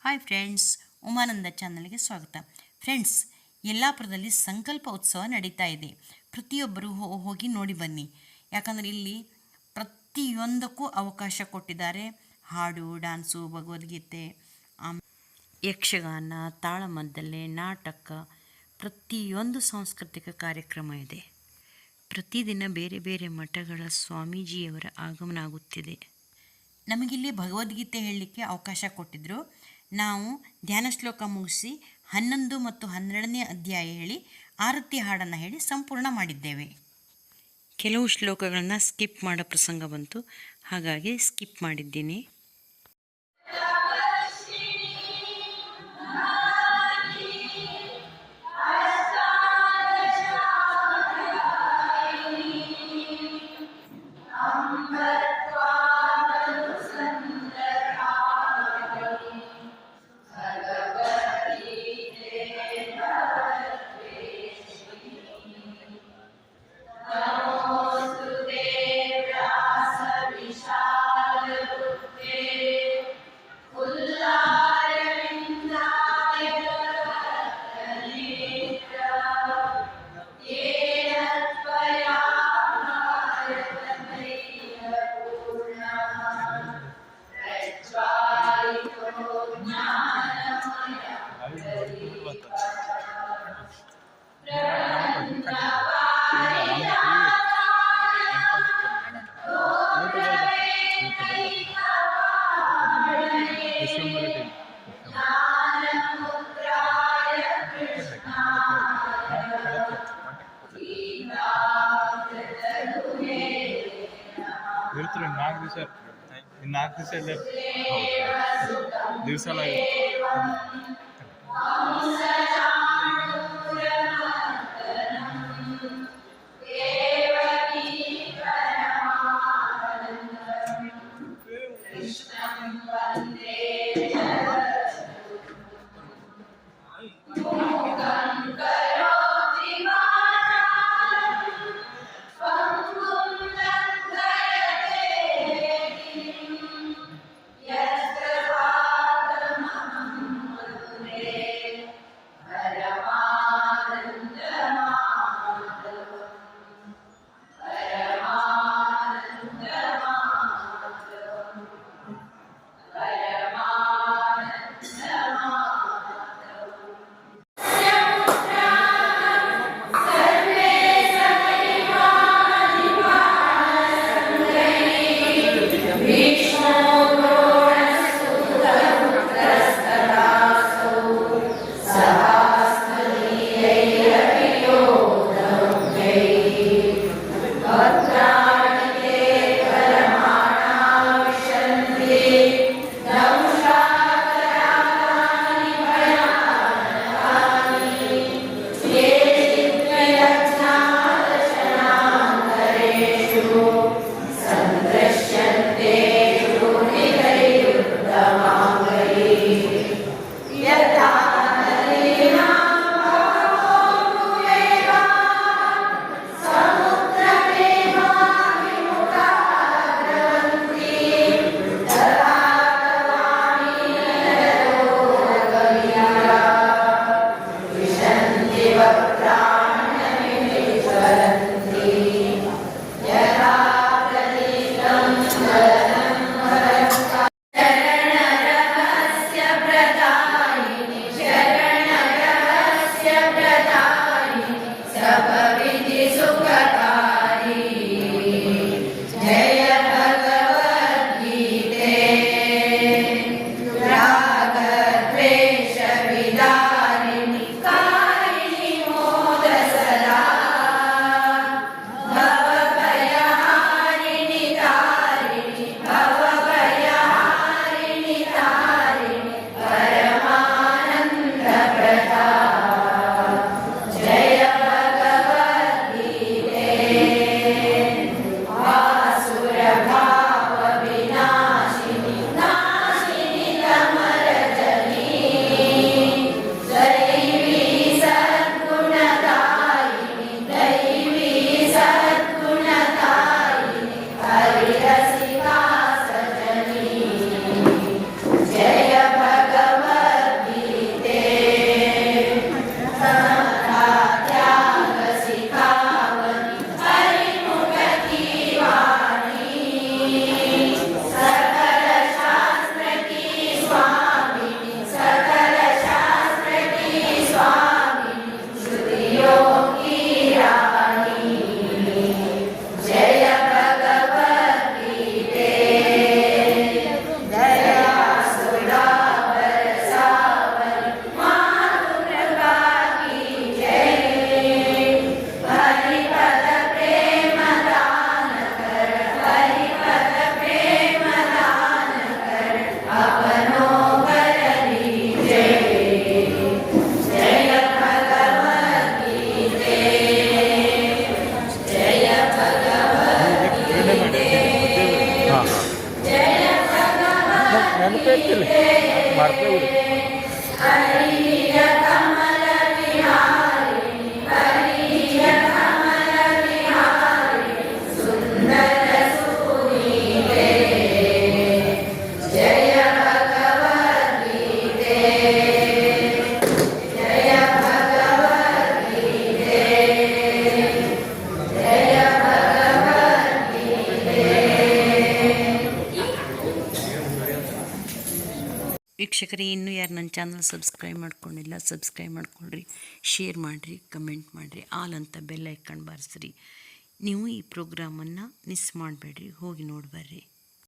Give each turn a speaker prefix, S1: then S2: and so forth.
S1: Hi friends, Umananda ಚಾನಲ್ಗೆ ಸ್ವಾಗತ. Friends, ಯಲ್ಲಾಪುರದಲ್ಲಿ ಸಂಕಲ್ಪ ಉತ್ಸವ ನಡೀತಾ ಇದೆ. ಪ್ರತಿಯೊಬ್ಬರು ಹೋಗಿ ನೋಡಿ ಬನ್ನಿ. ಯಾಕಂದರೆ ಇಲ್ಲಿ ಪ್ರತಿಯೊಂದಕ್ಕೂ ಅವಕಾಶ ಕೊಟ್ಟಿದ್ದಾರೆ. ಹಾಡು, ಡ್ಯಾನ್ಸು, ಭಗವದ್ಗೀತೆ, ಯಕ್ಷಗಾನ, ತಾಳಮದ್ದಲೆ, ನಾಟಕ, ಪ್ರತಿಯೊಂದು ಸಾಂಸ್ಕೃತಿಕ ಕಾರ್ಯಕ್ರಮ ಇದೆ. ಪ್ರತಿದಿನ ಬೇರೆ ಬೇರೆ ಮಠಗಳ ಸ್ವಾಮೀಜಿಯವರ ಆಗಮನ ಆಗುತ್ತಿದೆ. ನಮಗಿಲ್ಲಿ ಭಗವದ್ಗೀತೆ ಹೇಳಲಿಕ್ಕೆ ಅವಕಾಶ ಕೊಟ್ಟಿದ್ದರು. ನಾವು ಧ್ಯಾನ ಶ್ಲೋಕ ಮುಗಿಸಿ 11 ಮತ್ತು 12ನೇ ಅಧ್ಯಾಯ ಹೇಳಿ ಆರತಿ ಹಾಡನ್ನು ಹೇಳಿ ಸಂಪೂರ್ಣ ಮಾಡಿದ್ದೇವೆ. ಕೆಲವು ಶ್ಲೋಕಗಳನ್ನು ಸ್ಕಿಪ್ ಮಾಡೋ ಪ್ರಸಂಗ ಬಂತು, ಹಾಗಾಗಿ ಸ್ಕಿಪ್ ಮಾಡಿದ್ದೀನಿ.
S2: ನಾಲ್ಕು ದಿವಸ ಮಾಡ್ತೇವೆ.
S1: ವೀಕ್ಷಕರೇ, ಇನ್ನೂ ಯಾರು ನನ್ನ ಚಾನಲ್ ಸಬ್ಸ್ಕ್ರೈಬ್ ಮಾಡ್ಕೊಂಡಿಲ್ಲ ಸಬ್ಸ್ಕ್ರೈಬ್ ಮಾಡ್ಕೊಳ್ರಿ, ಶೇರ್ ಮಾಡಿರಿ, ಕಮೆಂಟ್ ಮಾಡಿರಿ, ಆಲ್ ಅಂತ ಬೆಲ್ ಐಕನ್ ಬಾರಿಸ್ರಿ. ನೀವು ಈ ಪ್ರೋಗ್ರಾಮನ್ನು ಮಿಸ್ ಮಾಡಬೇಡ್ರಿ, ಹೋಗಿ ನೋಡ್ಬರ್ರಿ.